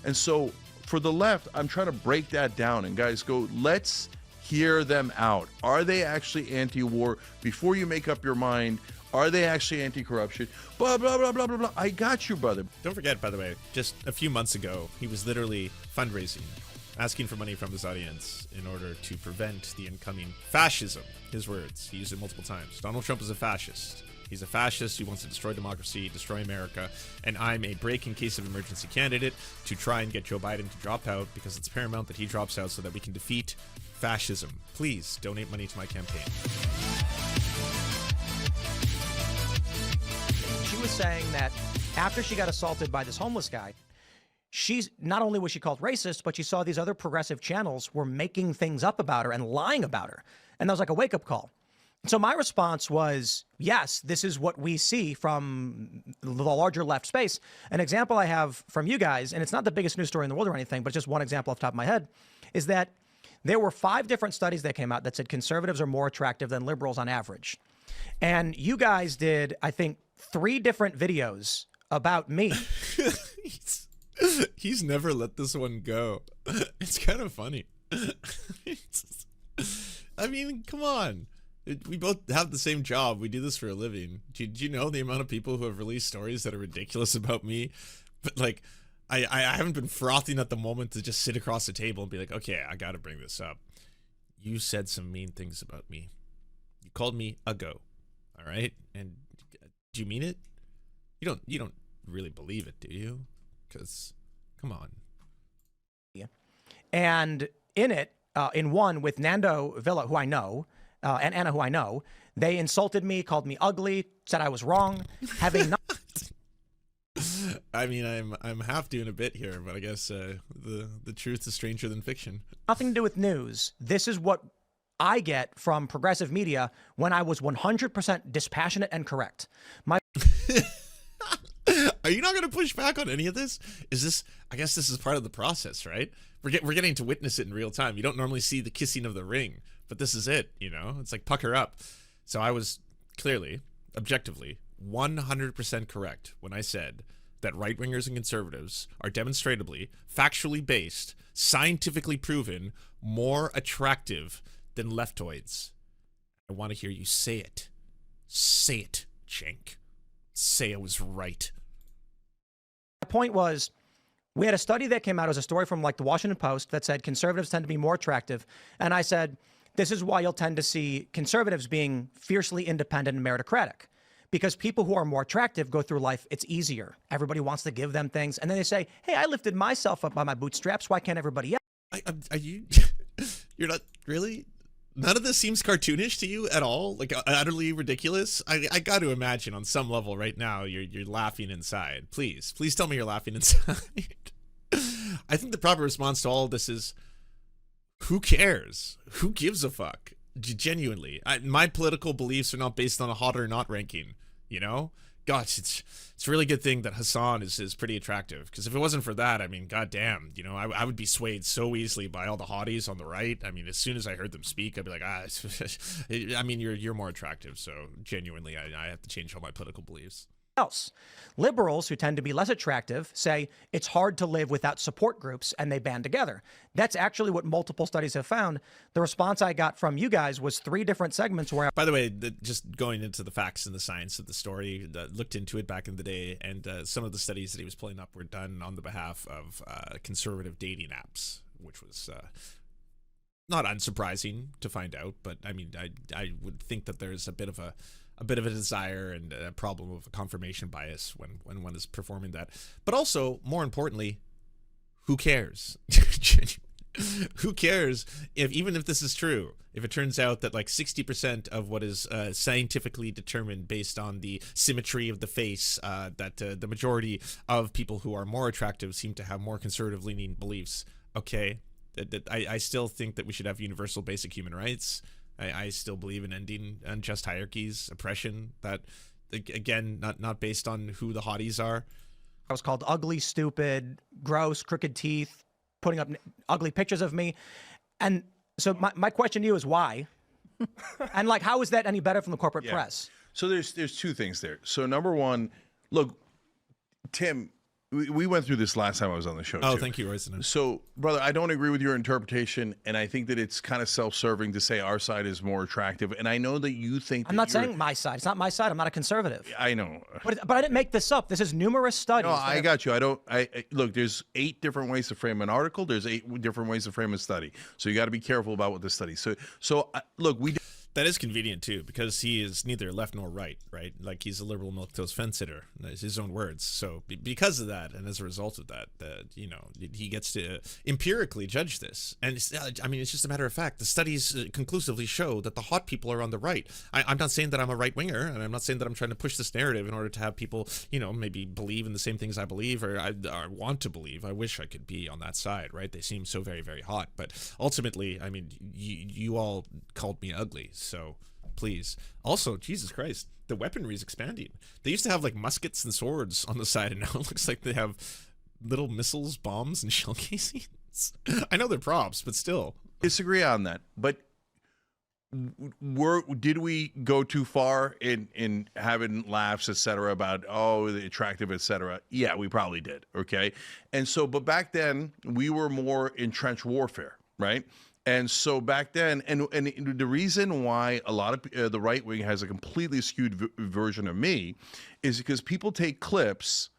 And so for the left, I'm trying to break that down and guys go, let's hear them out. Are they actually anti-war? Before you make up your mind, are they actually anti-corruption? Blah, blah, blah, blah, blah, blah. I got you, brother. Don't forget, by the way, just a few months ago, he was literally fundraising, asking for money from his audience in order to prevent the incoming fascism. His words. He used it multiple times. Donald Trump is a fascist. He's a fascist who wants to destroy democracy, destroy America, and I'm a break in case of emergency candidate to try and get Joe Biden to drop out because it's paramount that he drops out so that we can defeat fascism. Please donate money to my campaign. She was saying that after she got assaulted by this homeless guy, she's not only was she called racist, but she saw these other progressive channels were making things up about her and lying about her. And that was like a wake-up call. So my response was, yes, this is what we see from the larger left space. An example I have from you guys, and it's not the biggest news story in the world or anything, but just one example off the top of my head, is that there were 5 different studies that came out that said conservatives are more attractive than liberals on average. And you guys did, I think, 3 different videos about me. He's never let this one go. It's kind of funny. I mean, come on. We both have the same job. We do this for a living. Do you know the amount of people who have released stories that are ridiculous about me? But like, I haven't been frothing at the moment to just sit across the table and be like, okay, I got to bring this up. You said some mean things about me. You called me a go. All right. And do you mean it? You don't really believe it, do you? Because come on. Yeah. And in it, in one with Nando Villa, who I know, and Anna, who I know, they insulted me, called me ugly, said I was wrong, having not. I mean, I'm half doing a bit here, but I guess the truth is stranger than fiction. Nothing to do with news. This is what I get from progressive media when I was 100% dispassionate and correct. My. Are you not going to push back on any of this? Is this? I guess this is part of the process, right? We're getting to witness it in real time. You don't normally see the kissing of the ring, but this is it. You know, it's like pucker up. So I was clearly, objectively, 100% correct when I said that right-wingers and conservatives are demonstrably, factually based, scientifically proven, more attractive than leftoids. I want to hear you say it. Say it, Cenk. Say I was right. My point was, we had a study that came out. It was a story from like the Washington Post that said conservatives tend to be more attractive. And I said, this is why you'll tend to see conservatives being fiercely independent and meritocratic. Because people who are more attractive go through life, it's easier. Everybody wants to give them things. And then they say, hey, I lifted myself up by my bootstraps. Why can't everybody else? Are you? You're not really? None of this seems cartoonish to you at all? Like utterly ridiculous? I got to imagine on some level right now you're laughing inside. Please tell me you're laughing inside. I think the proper response to all of this is, who cares? Who gives a fuck? Genuinely. My political beliefs are not based on a hot or not ranking, you know? Gosh, it's a really good thing that Hassan is pretty attractive, because if it wasn't for that, I mean, goddamn, you know, I would be swayed so easily by all the hotties on the right. I mean, as soon as I heard them speak, I'd be like, I mean, you're more attractive, so genuinely, I have to change all my political beliefs. Else. Liberals, who tend to be less attractive, say it's hard to live without support groups, and they band together. That's actually what multiple studies have found. The response I got from you guys was 3 different segments where... By the way, just going into the facts and the science of the story, looked into it back in the day, and some of the studies that he was pulling up were done on the behalf of conservative dating apps, which was not unsurprising to find out. But I mean, I would think that there's a bit of a desire and a problem of a confirmation bias when one is performing that. But also, more importantly, who cares? Who cares even if this is true? If it turns out that like 60% of what is scientifically determined based on the symmetry of the face, that the majority of people who are more attractive seem to have more conservative-leaning beliefs. Okay, I still think that we should have universal basic human rights. I still believe in ending unjust hierarchies, oppression, that, again, not based on who the hotties are. I was called ugly, stupid, gross, crooked teeth, putting up ugly pictures of me. And so my question to you is why? And like, how is that any better from the corporate press? So there's 2 things there. So number one, look, Tim, we went through this last time I was on the show. Oh, too. thank you, Royston. So, brother, I don't agree with your interpretation, and I think that it's kind of self-serving to say our side is more attractive. And I know that you think I'm not saying my side. It's not my side. I'm not a conservative. I know, but I didn't make this up. This is numerous studies. No, I got you. I look. There's 8 different ways to frame an article. There's 8 different ways to frame a study. So you got to be careful about what the study. So look, we. That is convenient too, because he is neither left nor right, right? Like he's a liberal milquetoast fence sitter. That's his own words. So because of that, and as a result of that, you know, he gets to empirically judge this. And I mean, it's just a matter of fact. The studies conclusively show that the hot people are on the right. I'm not saying that I'm a right winger, and I'm not saying that I'm trying to push this narrative in order to have people, you know, maybe believe in the same things I believe or I want to believe. I wish I could be on that side, right? They seem so very, very hot, but ultimately, I mean, you all called me ugly. So please. Also, Jesus Christ, the weaponry is expanding. They used to have like muskets and swords on the side, and now it looks like they have little missiles, bombs, and shell casings. I know they're props, but still. Disagree on that. But did we go too far in having laughs, etc., about the attractive, etc.? Yeah, we probably did. Okay, and so, but back then we were more in trench warfare, right? And so back then, and the reason why a lot of the right wing has a completely skewed version of me is because people take clips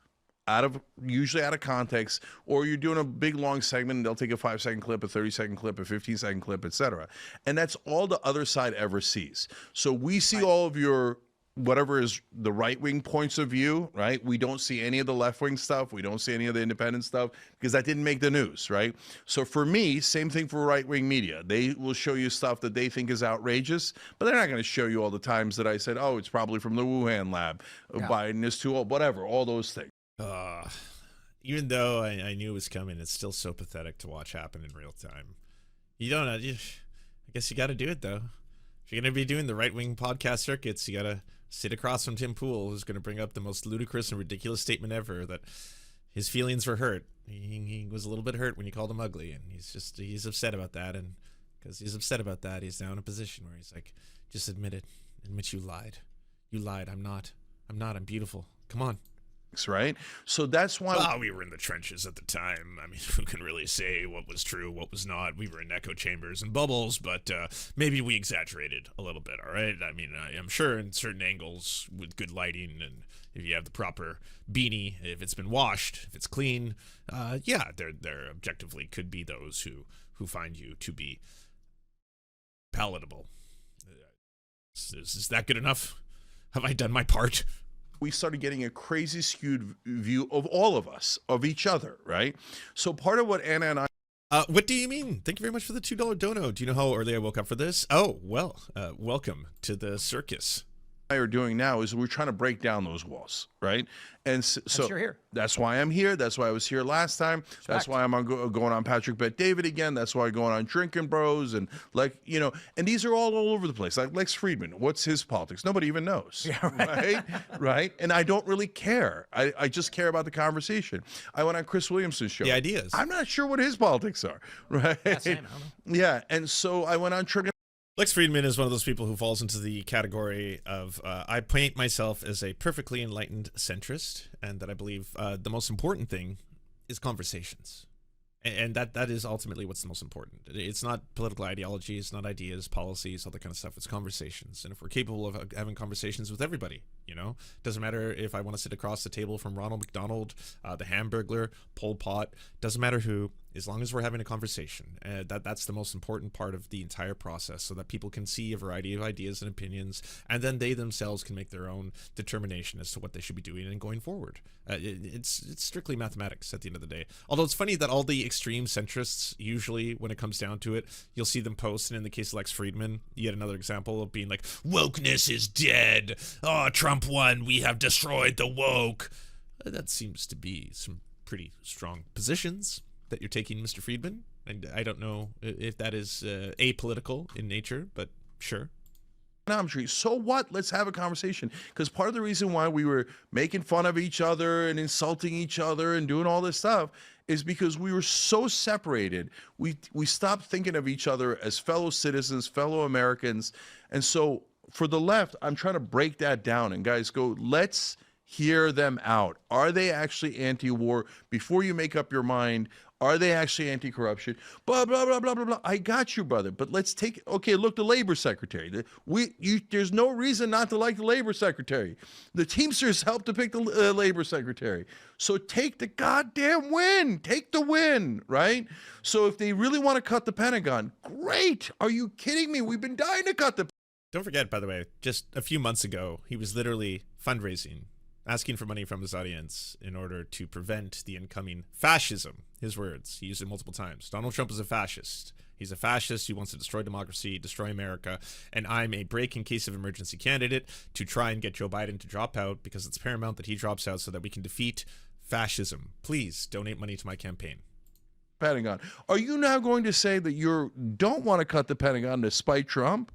usually out of context, or you're doing a big long segment and they'll take a 5-second clip, a 30-second clip, a 15-second clip, etc. And that's all the other side ever sees. So we see all of your whatever is the right-wing points of view, right? We don't see any of the left-wing stuff. We don't see any of the independent stuff because that didn't make the news, right? So for me, same thing for right-wing media. They will show you stuff that they think is outrageous, but they're not going to show you all the times that I said, oh, it's probably from the Wuhan lab, Biden is too old, whatever, all those things. Even though I knew it was coming, it's still so pathetic to watch happen in real time. You don't know. I guess you got to do it, though. If you're going to be doing the right-wing podcast circuits, you got to sit across from Tim Pool, who's going to bring up the most ludicrous and ridiculous statement ever, that his feelings were hurt. He was a little bit hurt when you called him ugly, and he's upset about that. And because he's upset about that, he's now in a position where he's like, just admit it. Admit you lied. You lied. I'm not. I'm beautiful. Come on. Right? So that's why... Well, we were in the trenches at the time. I mean, who can really say what was true, what was not? We were in echo chambers and bubbles, but maybe we exaggerated a little bit, all right? I mean, I'm sure in certain angles with good lighting and if you have the proper beanie, if it's been washed, if it's clean, yeah, there objectively could be those who find you to be palatable. Is that good enough? Have I done my part? We started getting a crazy skewed view of all of us, of each other, right? So part of what Anna and I... what do you mean? Thank you very much for the $2 dono. Do you know how early I woke up for this? Oh, well, welcome to the circus. Are doing now is we're trying to break down those walls, right? And so you're here. That's why I'm here. That's why I was here last time. Respect. That's why I'm going on Patrick Bet David again. That's why I'm going on Drinking Bros and and these are all over the place. Like Lex Friedman, what's his politics? Nobody even knows. Yeah, right. Right? And I don't really care. I just care about the conversation. I went on Chris Williamson's show. The ideas. I'm not sure what his politics are, right? Yeah, same, I don't know. Yeah, and so I went on Trigger. Lex Friedman is one of those people who falls into the category of I paint myself as a perfectly enlightened centrist, and that I believe the most important thing is conversations. And that is ultimately what's the most important. It's not political ideology, it's not ideas, policies, all that kind of stuff. It's conversations. And if we're capable of having conversations with everybody, doesn't matter if I want to sit across the table from Ronald McDonald, the Hamburglar, Pol Pot, doesn't matter who, as long as we're having a conversation. That's the most important part of the entire process, so that people can see a variety of ideas and opinions, and then they themselves can make their own determination as to what they should be doing and going forward. It's strictly mathematics at the end of the day. Although it's funny that all the extreme centrists, usually when it comes down to it, you'll see them post, and in the case of Lex Friedman, yet another example of being like, wokeness is dead. Oh, Trump won. We have destroyed the woke. That seems to be some pretty strong positions that you're taking, Mr. Friedman, and I don't know if that is apolitical in nature, but sure. So what? Let's have a conversation. Because part of the reason why we were making fun of each other and insulting each other and doing all this stuff is because we were so separated. We stopped thinking of each other as fellow citizens, fellow Americans. And so for the left, I'm trying to break that down. And guys, let's hear them out. Are they actually anti-war? Before you make up your mind, are they actually anti-corruption? Blah, blah, blah, blah, blah, blah. I got you, brother. But let's take, okay, look, the labor secretary. There's no reason not to like the labor secretary. The Teamsters helped to pick the labor secretary. So take the goddamn win. Take the win, right? So if they really want to cut the Pentagon, great. Are you kidding me? We've been dying to cut the. Don't forget, by the way, just a few months ago, he was literally fundraising, asking for money from his audience in order to prevent the incoming fascism. His words, he used it multiple times. Donald Trump is a fascist. He's a fascist who wants to destroy democracy, destroy America, and I'm a break in case of emergency candidate to try and get Joe Biden to drop out because it's paramount that he drops out so that we can defeat fascism. Please donate money to my campaign. Pentagon. Are you now going to say that you don't want to cut the Pentagon to spite Trump?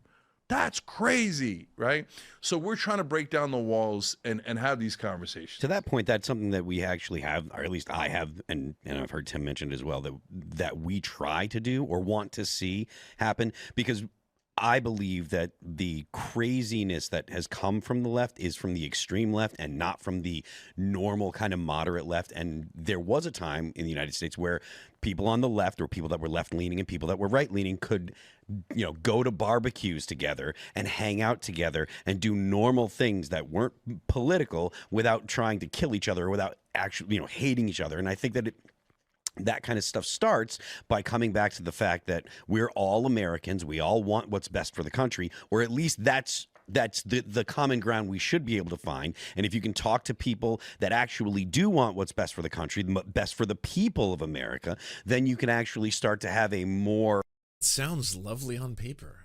That's crazy, right? So we're trying to break down the walls and have these conversations. To that point, that's something that we actually have, or at least I have, and I've heard Tim mention as well, that we try to do or want to see happen, because I believe that the craziness that has come from the left is from the extreme left and not from the normal kind of moderate left. And there was a time in the United States where people on the left, or people that were left-leaning and people that were right-leaning, could, you know, go to barbecues together and hang out together and do normal things that weren't political without trying to kill each other or without actually, you know, hating each other. And I think that that kind of stuff starts by coming back to the fact that we're all Americans. We all want what's best for the country, or at least that's the common ground we should be able to find. And if you can talk to people that actually do want what's best for the country, best for the people of America, then you can actually start to have a more. It sounds lovely on paper.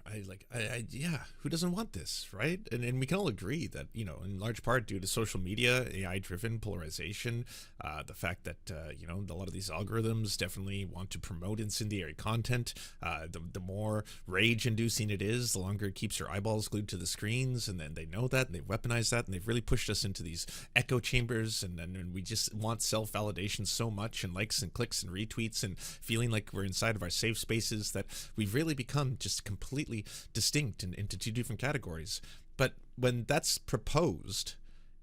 Yeah, who doesn't want this, right? And we can all agree that, you know, in large part due to social media, AI-driven polarization, the fact that, you know, a lot of these algorithms definitely want to promote incendiary content. The more rage-inducing it is, the longer it keeps your eyeballs glued to the screens, and then they know that, and they've weaponized that, and they've really pushed us into these echo chambers, and we just want self-validation so much, and likes and clicks and retweets, and feeling like we're inside of our safe spaces, that we've really become just completely distinct into two different categories. But when that's proposed,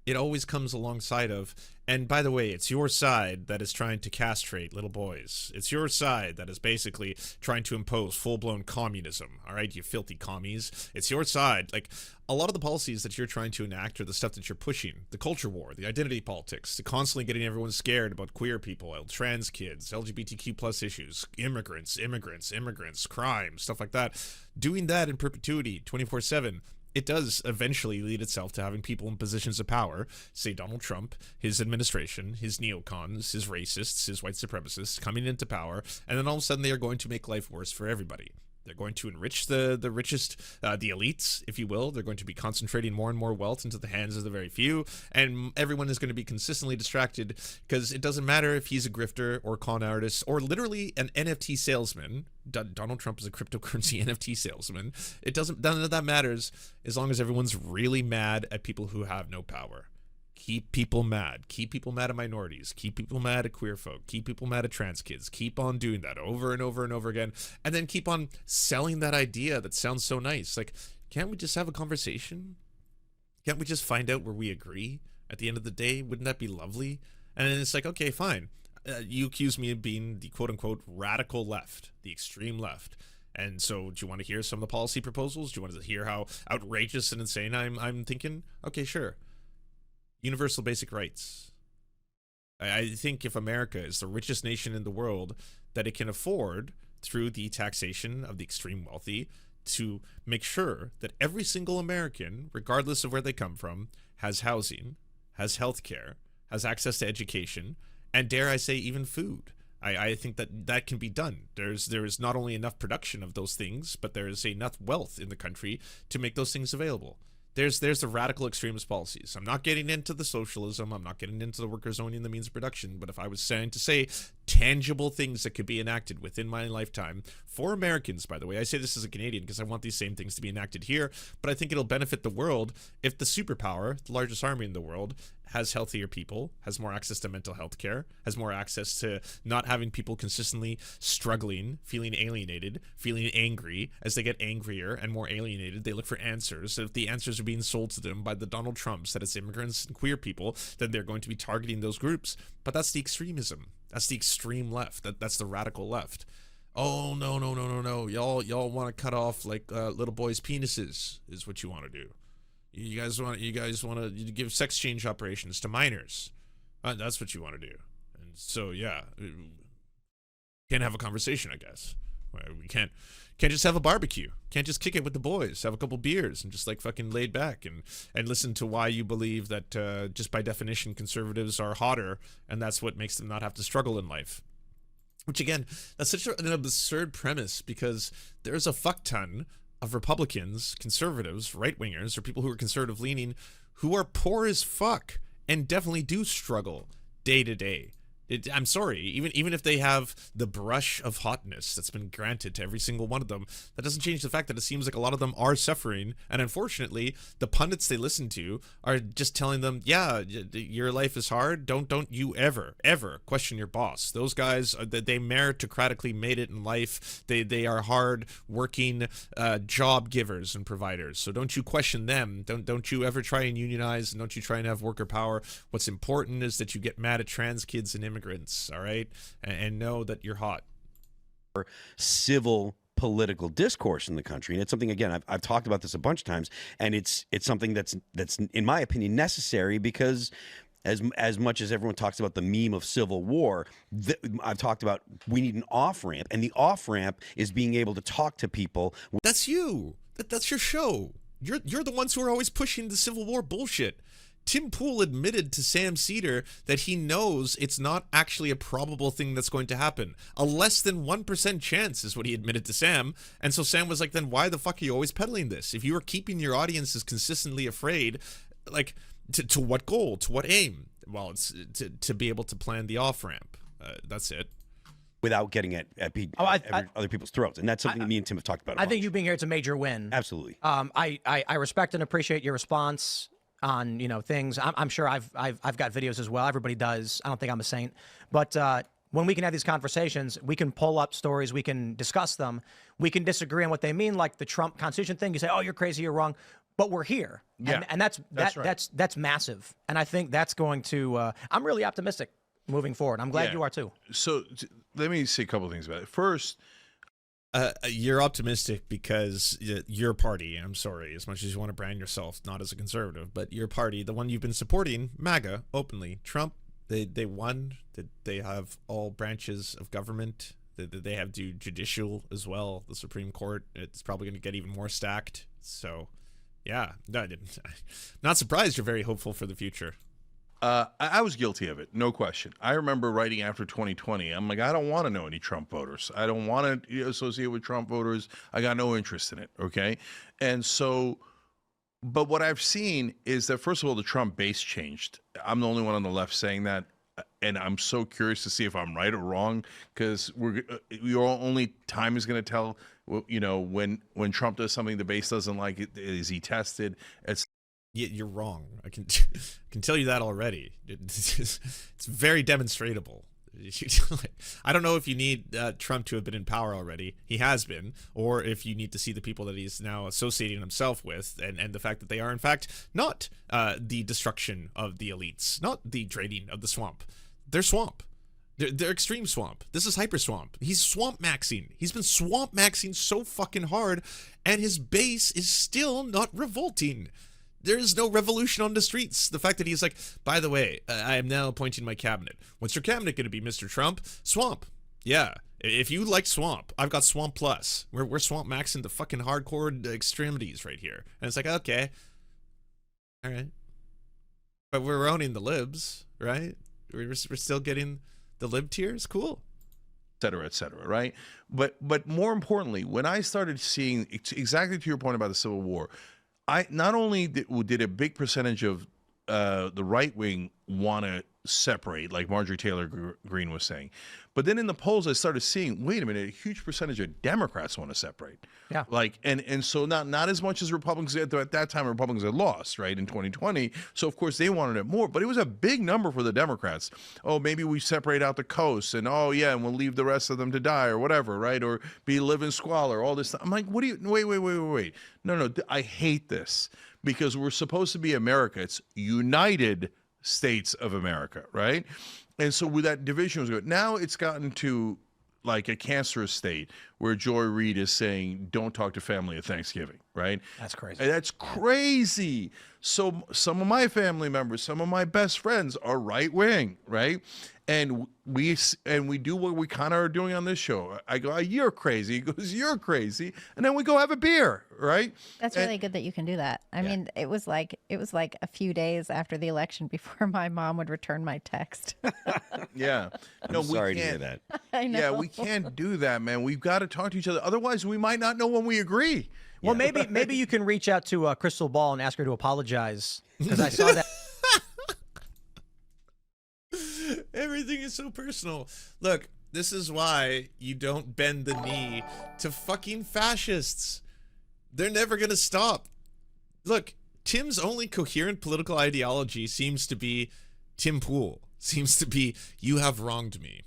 it always comes alongside of, and by the way, it's your side that is trying to castrate little boys. It's your side that is basically trying to impose full-blown communism. All right, you filthy commies. It's your side. Like, a lot of the policies that you're trying to enact are the stuff that you're pushing. The culture war, the identity politics, the constantly getting everyone scared about queer people, trans kids, LGBTQ plus issues, immigrants, crime, stuff like that. Doing that in perpetuity, 24/7, it does eventually lead itself to having people in positions of power, say Donald Trump, his administration, his neocons, his racists, his white supremacists, coming into power, and then all of a sudden they are going to make life worse for everybody. They're going to enrich the richest, the elites, if you will. They're going to be concentrating more and more wealth into the hands of the very few, and everyone is going to be consistently distracted, because it doesn't matter if he's a grifter or con artist or literally an NFT salesman. Donald Trump is a cryptocurrency NFT salesman. None of that matters as long as everyone's really mad at people who have no power. Keep people mad. Keep people mad at minorities. Keep people mad at queer folk. Keep people mad at trans kids. Keep on doing that over and over and over again. And then keep on selling that idea that sounds so nice. Like, can't we just have a conversation? Can't we just find out where we agree at the end of the day? Wouldn't that be lovely? And then it's like, okay, fine. You accuse me of being the quote-unquote radical left, the extreme left. And so do you want to hear some of the policy proposals? Do you want to hear how outrageous and insane I'm thinking? Okay, sure. Universal basic rights. I think if America is the richest nation in the world, that it can afford, through the taxation of the extreme wealthy, to make sure that every single American, regardless of where they come from, has housing, has health care, has access to education, and dare I say even food. I think that can be done. There is not only enough production of those things, but there is enough wealth in the country to make those things available. There's the radical extremist policies. I'm not getting into the socialism. I'm not getting into the workers owning the means of production. But if I was saying to say tangible things that could be enacted within my lifetime for Americans, by the way, I say this as a Canadian because I want these same things to be enacted here. But I think it'll benefit the world if the superpower, the largest army in the world, has healthier people, has more access to mental health care, has more access to not having people consistently struggling, feeling alienated, feeling angry. As they get angrier and more alienated, they look for answers. If the answers are being sold to them by the Donald Trumps, that it's immigrants and queer people, then they're going to be targeting those groups. But that's the extremism. That's the extreme left. That's the radical left. Oh, no, no, no, no, no. Y'all want to cut off like little boys' penises is what you want to do. You guys want to give sex change operations to minors. That's what you want to do. And so, yeah, can't have a conversation, I guess. We can't just have a barbecue. Can't just kick it with the boys, have a couple beers, and just like fucking laid back and listen to why you believe that just by definition conservatives are hotter, and that's what makes them not have to struggle in life. Which again, that's such an absurd premise, because there's a fuck ton of Republicans, conservatives, right-wingers, or people who are conservative-leaning who are poor as fuck and definitely do struggle day to day. I'm sorry, even if they have the brush of hotness that's been granted to every single one of them, that doesn't change the fact that it seems like a lot of them are suffering. And unfortunately, the pundits they listen to are just telling them, yeah, your life is hard. Don't you ever question your boss. Those guys, they meritocratically made it in life. They are hard working job givers and providers. So don't you question them. Don't you ever try and unionize, and don't you try and have worker power. What's important is that you get mad at trans kids and immigrants, all right, and know that you're hot. Civil political discourse in the country, and it's something, again, I've talked about this a bunch of times, and it's something that's in my opinion necessary, because as much as everyone talks about the meme of civil war, I've talked about we need an off ramp, and the off ramp is being able to talk to people. That's you. That's your show. You're the ones who are always pushing the Civil War bullshit. Tim Pool admitted to Sam Seder that he knows it's not actually a probable thing that's going to happen. A less than 1% chance is what he admitted to Sam. And so Sam was like, then why the fuck are you always peddling this? If you are keeping your audiences consistently afraid, like, to what goal? To what aim? Well, it's to be able to plan the off-ramp. That's it. Without getting at other people's throats. And that's something me and Tim have talked about. I think you being here, it's a major win. Absolutely. I respect and appreciate your response on, you know, things. I'm sure I've got videos as well. Everybody does. I don't think I'm a saint. But when we can have these conversations, we can pull up stories, we can discuss them, we can disagree on what they mean, like the Trump Constitution thing. You say, oh, you're crazy, you're wrong. But we're here. Yeah, and that's right. that's massive. And I think that's going to I'm really optimistic moving forward. I'm glad you are too. So let me say a couple of things about it. First, you're optimistic because your party, I'm sorry, as much as you want to brand yourself not as a conservative, but your party, the one you've been supporting, MAGA, openly, Trump, they won. They have all branches of government. They have judicial as well. The Supreme Court, it's probably going to get even more stacked. So, yeah, not surprised you're very hopeful for the future. I was guilty of it, no question. I remember writing after 2020, I'm like, I don't want to know any Trump voters. I don't want to associate with Trump voters. I got no interest in it, okay? And so, but what I've seen is that, first of all, the Trump base changed. I'm the only one on the left saying that, and I'm so curious to see if I'm right or wrong, because only time is going to tell, you know, when Trump does something the base doesn't like, is he tested? You're wrong. I can tell you that already. It's very demonstrable. I don't know if you need Trump to have been in power already. He has been. Or if you need to see the people that he's now associating himself with, and the fact that they are, in fact, not the destruction of the elites, not the draining of the swamp. They're swamp. They're extreme swamp. This is hyper swamp. He's swamp maxing. He's been swamp maxing so fucking hard, and his base is still not revolting. There is no revolution on the streets. The fact that he's like, by the way, I am now appointing my cabinet. What's your cabinet going to be, Mr. Trump? Swamp. Yeah. If you like swamp, I've got swamp plus. We're swamp maxing the fucking hardcore extremities right here. And it's like, okay. All right. But we're owning the libs, right? We're still getting the lib tiers. Cool. Et cetera, right? But more importantly, when I started seeing, exactly to your point about the Civil War, I not only did a big percentage of the right wing want to separate, like Marjorie Taylor Greene was saying. But then in the polls, I started seeing, wait a minute, a huge percentage of Democrats want to separate. Yeah. Like, and so not as much as Republicans. At that time, Republicans had lost, right, in 2020. So, of course, they wanted it more. But it was a big number for the Democrats. Oh, maybe we separate out the coast. And, oh, yeah, and we'll leave the rest of them to die or whatever, right? Or live in squalor, all this stuff. I'm like, what do you, wait. No, I hate this because we're supposed to be America. It's United States of America, right? And so with that division was good. Now it's gotten to like a cancerous state where Joy Reid is saying, don't talk to family at Thanksgiving, right? That's crazy. And that's crazy. So some of my family members, some of my best friends are right wing, right? And we do what we kind of are doing on this show. I go, you're crazy. He goes, you're crazy. And then we go have a beer, right? That's really good that you can do that. I mean, it was like a few days after the election before my mom would return my text. Yeah. No, I'm sorry to hear that. I know. Yeah, we can't do that, man. We've got to talk to each other. Otherwise, we might not know when we agree. Well, maybe you can reach out to Crystal Ball and ask her to apologize, because I saw that. Everything is so personal. Look, this is why you don't bend the knee to fucking fascists. They're never gonna stop. Look, Tim's only coherent political ideology seems to be Tim Pool. Seems to be, you have wronged me.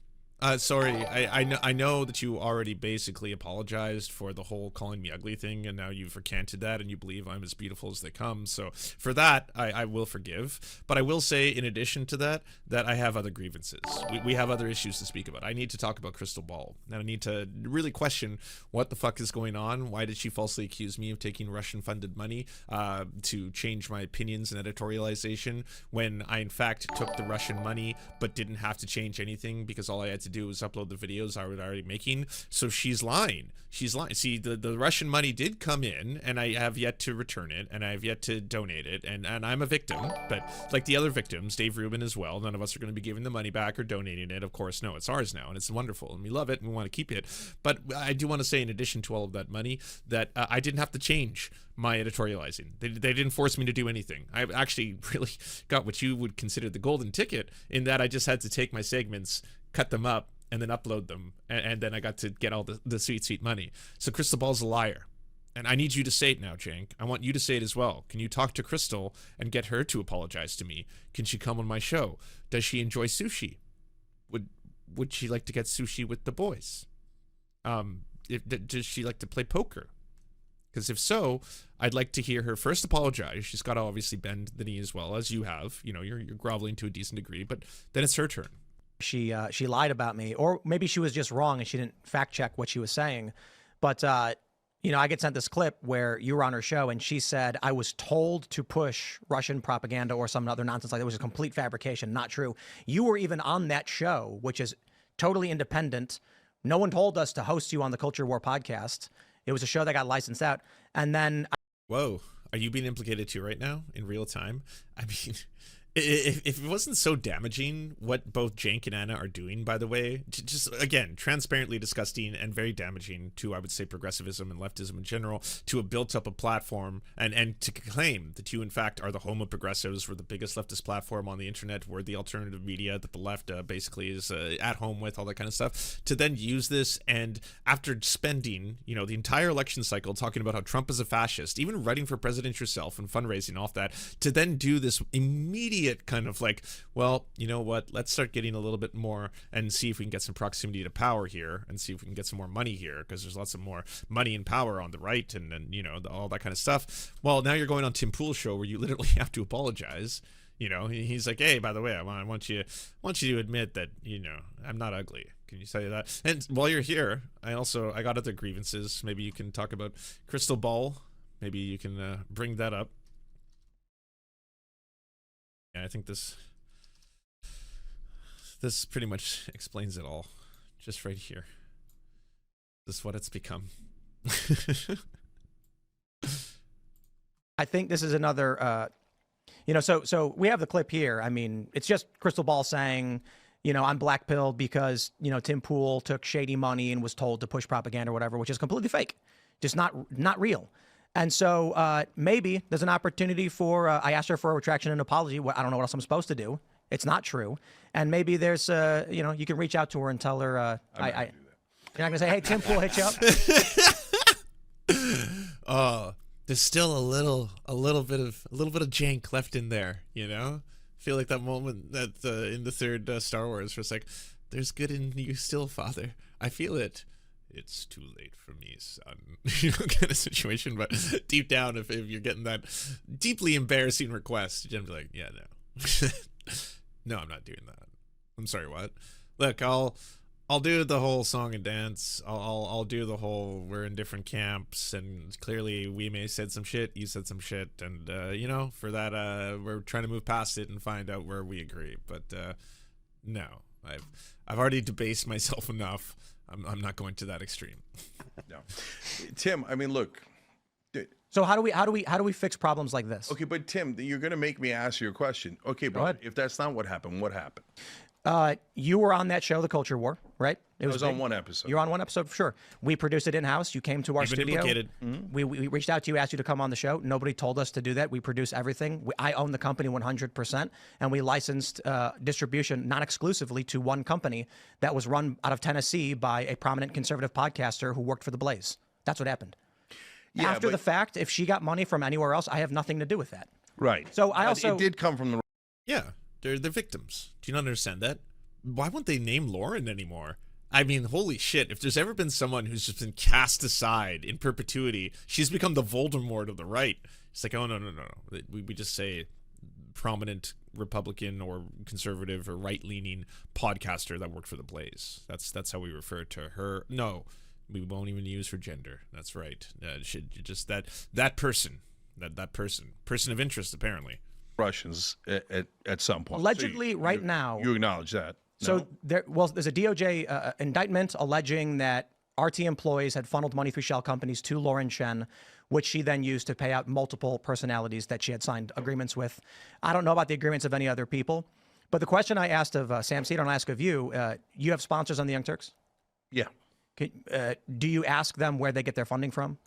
Sorry, I know that you already basically apologized for the whole calling me ugly thing, and now you've recanted that, and you believe I'm as beautiful as they come. So for that, I will forgive. But I will say, in addition to that, that I have other grievances. We have other issues to speak about. I need to talk about Crystal Ball, and I need to really question what the fuck is going on. Why did she falsely accuse me of taking Russian-funded money to change my opinions and editorialization, when I, in fact, took the Russian money but didn't have to change anything because all I had to do was upload the videos I was already making? So she's lying. She's lying. See, the Russian money did come in, and I have yet to return it, and I have yet to donate it, and I'm a victim, but like the other victims, Dave Rubin as well, none of us are going to be giving the money back or donating it. Of course, no, it's ours now, and it's wonderful, and we love it, and we want to keep it. But I do want to say, in addition to all of that money, that I didn't have to change my editorializing. They didn't force me to do anything. I actually really got what you would consider the golden ticket, in that I just had to take my segments, cut them up, and then upload them, and then I got to get all the sweet money. So Crystal Ball's a liar, and I need you to say it now, Cenk. I want you to say it as well. Can you talk to Crystal and get her to apologize to me? Can she come on my show? Does she enjoy sushi? Would she like to get sushi with the boys? Does she like to play poker? Because if so, I'd like to hear her first apologize. She's got to obviously bend the knee as well, as you have. You know, you're groveling to a decent degree, but then it's her turn. She lied about me, or maybe she was just wrong and she didn't fact check what she was saying. But you know, I get sent this clip where you were on her show and she said, I was told to push Russian propaganda or some other nonsense like that. It was a complete fabrication, not true. You were even on that show, which is totally independent. No one told us to host you on the Culture War podcast. It was a show that got licensed out. And then whoa, are you being implicated too right now in real time? I mean, if it wasn't so damaging what both Cenk and Anna are doing, by the way, just again, transparently disgusting and very damaging to, I would say, progressivism and leftism in general, to have built up a platform and to claim that you, in fact, are the home of progressives, we're the biggest leftist platform on the internet, we're the alternative media that the left basically is at home with, all that kind of stuff, to then use this, and after spending, you know, the entire election cycle talking about how Trump is a fascist, even running for president yourself and fundraising off that, to then do this immediate kind of like, well, you know what, let's start getting a little bit more and see if we can get some proximity to power here and see if we can get some more money here, because there's lots of more money and power on the right, and you know, all that kind of stuff. Well, now you're going on Tim Pool's show where you literally have to apologize. You know, he's like, hey, by the way, I want you to admit that, you know, I'm not ugly. Can you say that? And while you're here, I got other grievances. Maybe you can talk about Crystal Ball. Maybe you can bring that up. Yeah, I think this pretty much explains it all, just right here. This is what it's become. I think this is another, you know, so we have the clip here. I mean, it's just Crystal Ball saying, you know, I'm blackpilled because, you know, Tim Pool took shady money and was told to push propaganda or whatever, which is completely fake, just not real. And so maybe there's an opportunity for, I asked her for a retraction and apology. I don't know what else I'm supposed to do. It's not true. And maybe there's, you can reach out to her and tell her, you're not going to say, hey, Tim Pool hit you up. There's still a little bit of jank left in there, you know? Feel like that moment that in the third Star Wars where it's like, there's good in you still, Father. I feel it. It's too late for me, son. You know, kind of situation. But deep down, if you're getting that deeply embarrassing request, you're gonna be like, yeah, no. No, I'm not doing that. I'm sorry, what? Look, I'll do the whole song and dance. I'll do the whole we're in different camps, and clearly we may have said some shit, you said some shit, and for that we're trying to move past it and find out where we agree. But no, I've already debased myself enough. I'm not going to that extreme. No, Tim. I mean, look. So how do we fix problems like this? Okay, but Tim, you're going to make me ask you a question. Okay, but if that's not what happened, what happened? You were on that show, The Culture War, right? I was on one episode. You're on one episode, for sure. We produced it in-house. You came to our studio. We reached out to you, asked you to come on the show. Nobody told us to do that. We produce everything. I own the company 100%, and we licensed distribution, not exclusively, to one company that was run out of Tennessee by a prominent conservative podcaster who worked for The Blaze. That's what happened. Yeah, After the fact, if she got money from anywhere else, I have nothing to do with that. Right. So it did come from the... Yeah. They're victims. Do you not understand that? Why won't they name Lauren anymore? I mean, holy shit. If there's ever been someone who's just been cast aside in perpetuity, she's become the Voldemort of the right. It's like, oh, no. We just say prominent Republican or conservative or right-leaning podcaster that worked for The Blaze. That's how we refer to her. No, we won't even use her gender. That's right. Just that person of interest, apparently. Russians at some point. Allegedly, so now. You acknowledge that. So there's a DOJ indictment alleging that RT employees had funneled money through shell companies to Lauren Chen, which she then used to pay out multiple personalities that she had signed agreements with. I don't know about the agreements of any other people, but the question I asked of Sam Cedar and I ask of you, you have sponsors on the Young Turks? Yeah. Do you ask them where they get their funding from?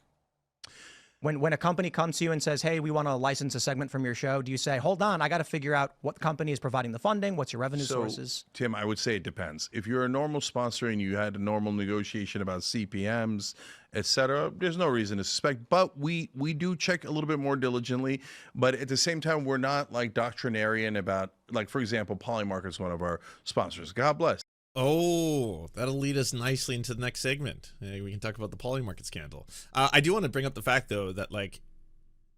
When a company comes to you and says, hey, we want to license a segment from your show, do you say, hold on, I got to figure out what company is providing the funding, what's your revenue sources? Tim, I would say it depends. If you're a normal sponsor and you had a normal negotiation about CPMs, et cetera, there's no reason to suspect. But we do check a little bit more diligently. But at the same time, we're not like doctrinarian about, like, for example, Polymarket's one of our sponsors. God bless. Oh, that'll lead us nicely into the next segment. We can talk about the Polymarket scandal. I do want to bring up the fact, though, that, like,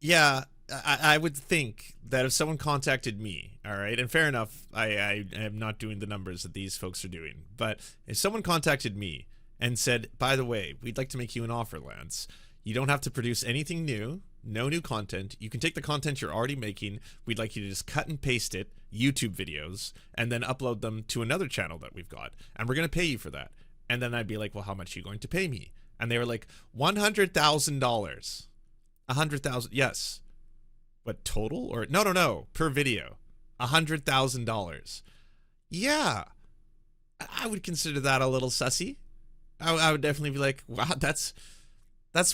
yeah, I would think that if someone contacted me, all right, and fair enough, I am not doing the numbers that these folks are doing, but if someone contacted me and said, by the way, we'd like to make you an offer, Lance, you don't have to produce anything new, no new content. You can take the content you're already making. We'd like you to just cut and paste it, YouTube videos, and then upload them to another channel that we've got. And we're going to pay you for that. And then I'd be like, well, how much are you going to pay me? And they were like, $100,000. $100,000. Yes. But total or no, per video. $100,000. Yeah. I would consider that a little sussy. I would definitely be like, wow, that's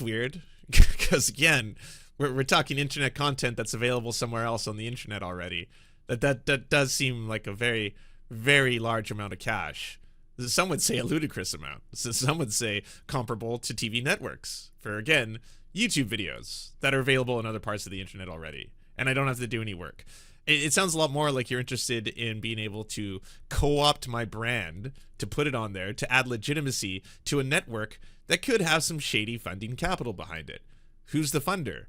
weird. Because again, we're talking internet content that's available somewhere else on the internet already. That does seem like a very, very large amount of cash. Some would say a ludicrous amount. So some would say comparable to TV networks for, again, YouTube videos that are available in other parts of the internet already. And I don't have to do any work. It sounds a lot more like you're interested in being able to co-opt my brand, to put it on there, to add legitimacy to a network that could have some shady funding capital behind it. Who's the funder?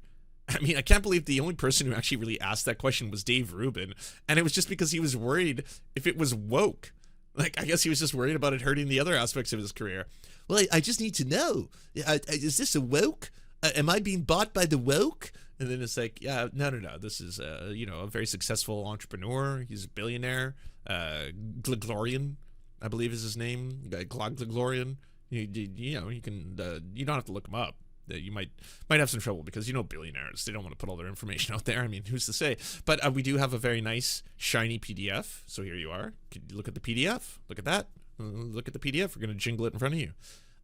I mean, I can't believe the only person who actually really asked that question was Dave Rubin, and it was just because he was worried if it was woke. Like, I guess he was just worried about it hurting the other aspects of his career. Well, I just need to know, is this a woke? Am I being bought by the woke? And then it's like, yeah, no. This is, a very successful entrepreneur. He's a billionaire. Glorian, I believe is his name. Glorian. You can. You don't have to look him up. You might have some trouble because billionaires, they don't want to put all their information out there. I mean, who's to say? But we do have a very nice shiny PDF. So here you are. Could you look at the PDF? Look at that. Look at the PDF. We're going to jingle it in front of you.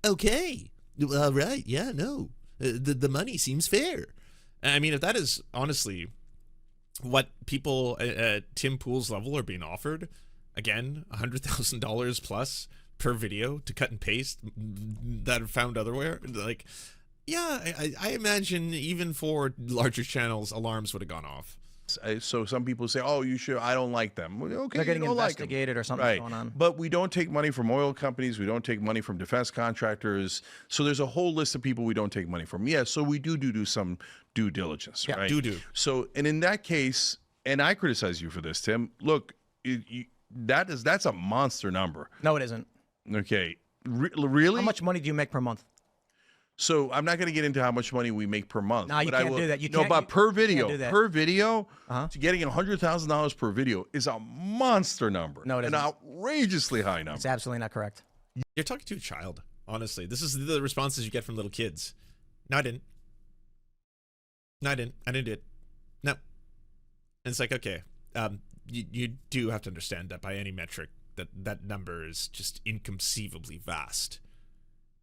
Okay. All right. Yeah. No. The money seems fair. I mean, if that is honestly what people at Tim Pool's level are being offered, again, $100,000 plus per video to cut and paste that are found otherwhere. Like, yeah, I imagine even for larger channels, alarms would have gone off. So some people say, "Oh, you should." I don't like them. Well, okay, They're getting you don't like 'em. investigated or something's Right. going on. But we don't take money from oil companies. We don't take money from defense contractors. So there's a whole list of people we don't take money from. Yeah, so we do some due diligence, Yeah, right? do. So, and in that case, and I criticize you for this, Tim. Look, that's a monster number. No, it isn't. Okay, really? How much money do you make per month? So I'm not going to get into how much money we make per month. No, you but I can't will, do that. You no, can't- but you per can't video, do that. to getting $100,000 per video is a monster number. No, it an isn't. outrageously high number. It's absolutely not correct. You're talking to a child, honestly. This is the responses you get from little kids. No, I didn't. No, I didn't. I didn't do it. No. And it's like, okay, you do have to understand that by any metric, that number is just inconceivably vast.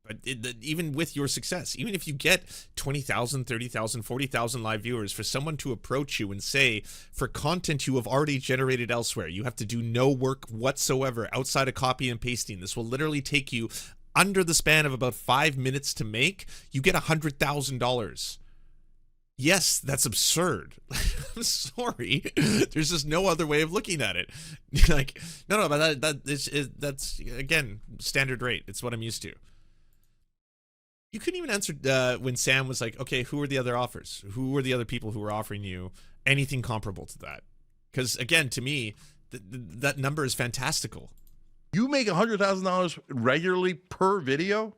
But even with your success, even if you get 20,000, 30,000, 40,000 live viewers, for someone to approach you and say, for content you have already generated elsewhere, you have to do no work whatsoever outside of copy and pasting. This will literally take you under the span of about 5 minutes to make. You get $100,000. Yes, that's absurd. I'm sorry. There's just no other way of looking at it. Like, no, but that's again standard rate. It's what I'm used to. You couldn't even answer when Sam was like, okay, who are the other offers? Who are the other people who were offering you anything comparable to that? Because, again, to me, that number is fantastical. You make $100,000 regularly per video?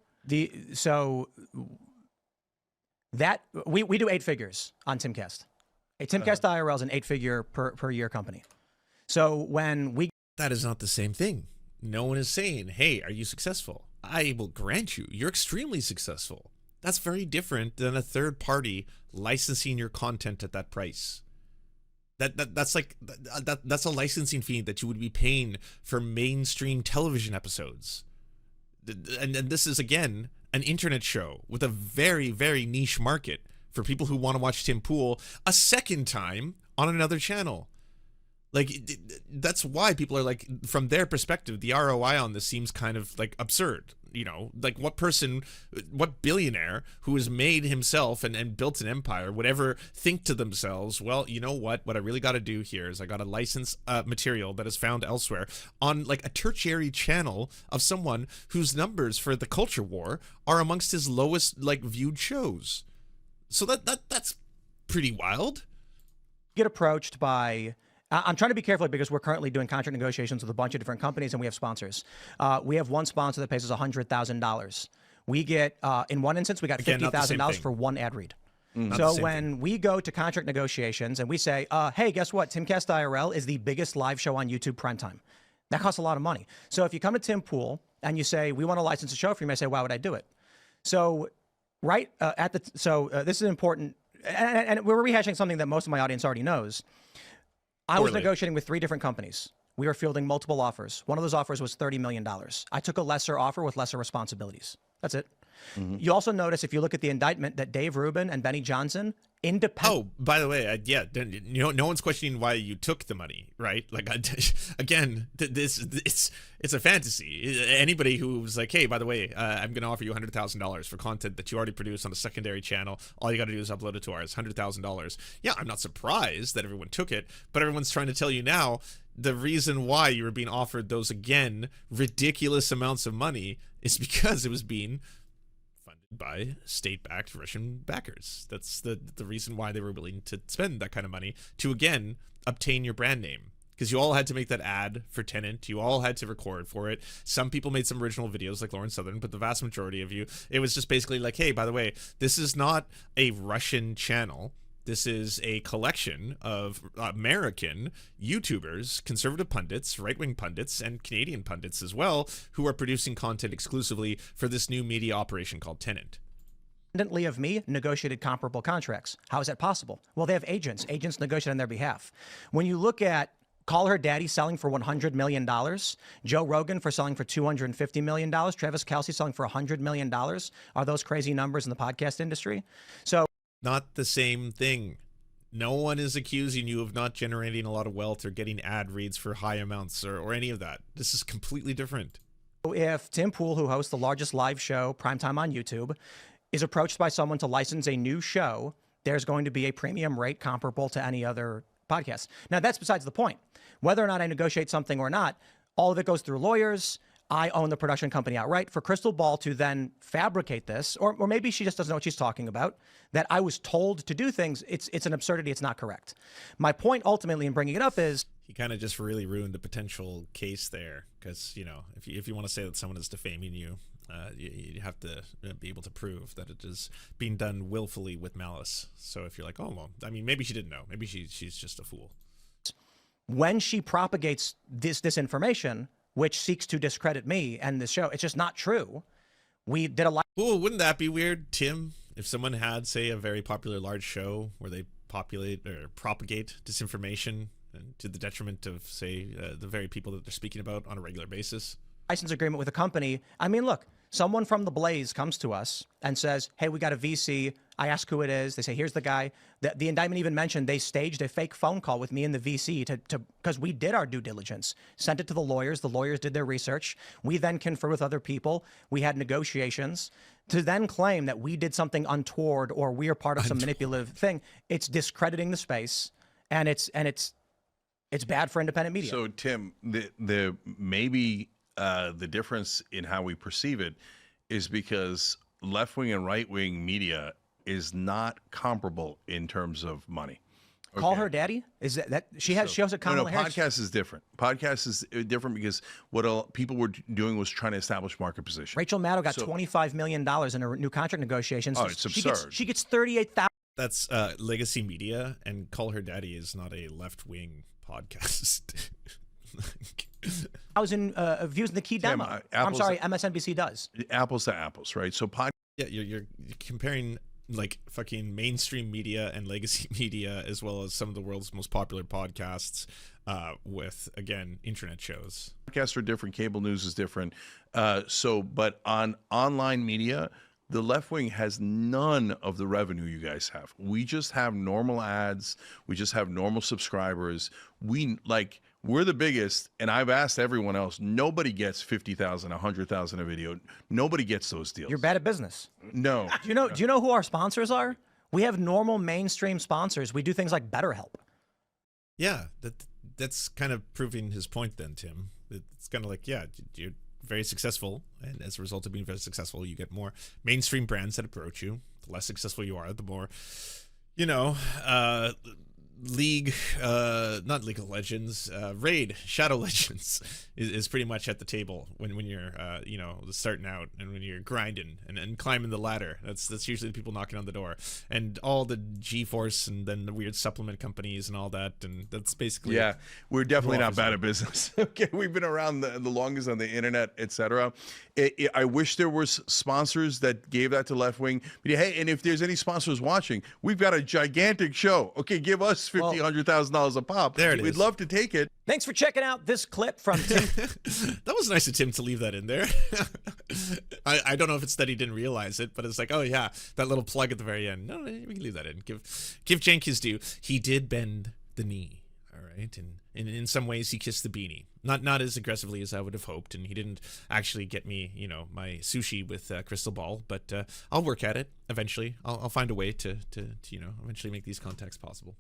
So that we do 8 figures on Timcast. A Timcast IRL is an 8-figure per year company. So when we... That is not the same thing. No one is saying, hey, are you successful? I will grant you're extremely successful. That's very different than a third party licensing your content at that price. That's a licensing fee that you would be paying for mainstream television episodes. And this is, again, an internet show with a very, very niche market for people who want to watch Tim Pool a second time on another channel. Like, that's why people are like, from their perspective, the ROI on this seems kind of like absurd. You know, like what billionaire who has made himself and built an empire would ever think to themselves, well, you know what I really got to do here is I got to license material that is found elsewhere on like a tertiary channel of someone whose numbers for the culture war are amongst his lowest like viewed shows. So that's pretty wild. Get approached by... I'm trying to be careful because we're currently doing contract negotiations with a bunch of different companies and we have sponsors. We have one sponsor that pays us $100,000. We get, in one instance, we got $50,000 for one ad read. So when we go to contract negotiations and we say, hey, guess what? Timcast IRL is the biggest live show on YouTube primetime. That costs a lot of money. So if you come to Tim Pool and you say, we want to license a show for you, you may say, why would I do it? So this is important. And we're rehashing something that most of my audience already knows. I was negotiating with 3 different companies. We were fielding multiple offers. One of those offers was $30 million. I took a lesser offer with lesser responsibilities. That's it. You also notice, if you look at the indictment, that Dave Rubin and Benny Johnson, independent. Oh, by the way, yeah, no one's questioning why you took the money, right? Like, again, it's a fantasy. Anybody who's like, hey, by the way, I'm going to offer you $100,000 for content that you already produce on a secondary channel. All you got to do is upload it to ours. $100,000. Yeah, I'm not surprised that everyone took it, but everyone's trying to tell you now the reason why you were being offered those, again, ridiculous amounts of money is because it was being by state-backed Russian backers. That's the reason why they were willing to spend that kind of money to, again, obtain your brand name. Because you all had to make that ad for Tenant. You all had to record for it. Some people made some original videos like Lauren Southern, but the vast majority of you, it was just basically like, hey, by the way, this is not a Russian channel. This is a collection of American YouTubers, conservative pundits, right-wing pundits, and Canadian pundits as well, who are producing content exclusively for this new media operation called Tenant. Independently of me, negotiated comparable contracts. How is that possible? Well, they have agents. Agents negotiate on their behalf. When you look at Call Her Daddy selling for $100 million, Joe Rogan for selling for $250 million, Travis Kelce selling for $100 million, are those crazy numbers in the podcast industry? So... Not the same thing. No one is accusing you of not generating a lot of wealth or getting ad reads for high amounts or any of that. This is completely different. If Tim Pool, who hosts the largest live show, primetime on YouTube, is approached by someone to license a new show, there's going to be a premium rate comparable to any other podcast. Now, that's besides the point. Whether or not I negotiate something or not, all of it goes through lawyers. I own the production company outright. For Crystal Ball to then fabricate this, or maybe she just doesn't know what she's talking about, that I was told to do things, it's an absurdity. It's not correct. My point ultimately in bringing it up is, he kind of just really ruined a potential case there, because, you know, if you want to say that someone is defaming you, you have to be able to prove that it is being done willfully with malice. So if you're like, oh, well, I mean, maybe she didn't know. Maybe she's just a fool. When she propagates this information, which seeks to discredit me and this show, it's just not true. We did a lot. Oh, wouldn't that be weird, Tim? If someone had, say, a very popular large show where they populate or propagate disinformation and to the detriment of, say, the very people that they're speaking about on a regular basis. License agreement with a company. I mean, look, someone from the Blaze comes to us and says, hey, we got a VC. I ask who it is. They say, here's the guy. The indictment even mentioned they staged a fake phone call with me and the VC because we did our due diligence, sent it to the lawyers. The lawyers did their research. We then conferred with other people. We had negotiations. To then claim that we did something untoward or we are part of some manipulative thing, it's discrediting the space, and it's bad for independent media. So, Tim, the maybe the difference in how we perceive it is because left-wing and right-wing media is not comparable in terms of money. Okay. Call her daddy? Is that she has a Kamala Harris? Podcast is different. Podcast is different because what people were doing was trying to establish market position. Rachel Maddow got $25 million in her new contract negotiations. Oh, it's absurd. She gets 38,000. That's legacy media, and Call Her Daddy is not a left-wing podcast. Views in the key demo. I'm sorry, MSNBC does. Apples to apples, right? So yeah, you're comparing like fucking mainstream media and legacy media as well as some of the world's most popular podcasts with, again, internet shows. Podcasts are different. Cable news is different. But on online media, the left wing has none of the revenue you guys have. We just have normal ads. We just have normal subscribers. We're the biggest, and I've asked everyone else. Nobody gets 50,000, 100,000 a video. Nobody gets those deals. You're bad at business. No. Do you know who our sponsors are? We have normal mainstream sponsors. We do things like BetterHelp. Yeah, that's kind of proving his point then, Tim. It's kind of like, yeah, you're very successful, and as a result of being very successful, you get more mainstream brands that approach you. The less successful you are, the more, not League of Legends, Raid, Shadow Legends is pretty much at the table when you're, starting out and when you're grinding and climbing the ladder. That's usually the people knocking on the door, and all the GeForce and then the weird supplement companies and all that. And that's basically, yeah, we're definitely not bad at business. Okay. We've been around the longest on the internet, etc. I wish there was sponsors that gave that to left wing. But hey, and if there's any sponsors watching, we've got a gigantic show. Okay. Give us $100,000 a pop. There it is. We'd love to take it. Thanks for checking out this clip from Tim. That was nice of Tim to leave that in there. I don't know if it's that he didn't realize it, but it's like, oh yeah, that little plug at the very end. No, we can leave that in. Give Cenk his due. He did bend the knee, all right, and in some ways he kissed the beanie. Not as aggressively as I would have hoped, and he didn't actually get me, my sushi with Crystal Ball, but I'll work at it eventually. I'll find a way to eventually make these contacts possible.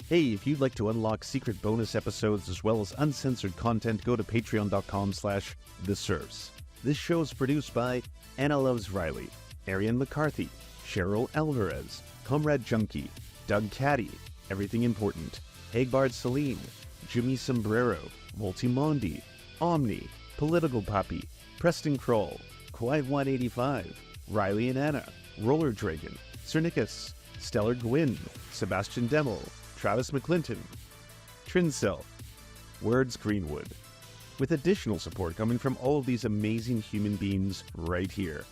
Hey, if you'd like to unlock secret bonus episodes as well as uncensored content, go to patreon.com/The Serfs. This show is produced by Anna Loves Riley, Arian McCarthy, Cheryl Alvarez, Comrade Junkie, Doug Caddy, Everything Important, Hagbard Celine, Jimmy Sombrero, Multimondi, Omni, Political Poppy, Preston Kroll, Quiet 185, Riley and Anna, Roller Dragon, Cernicus, Stellar Gwyn, Sebastian Demel, Travis McClinton, Trincell, Words Greenwood, with additional support coming from all of these amazing human beings right here.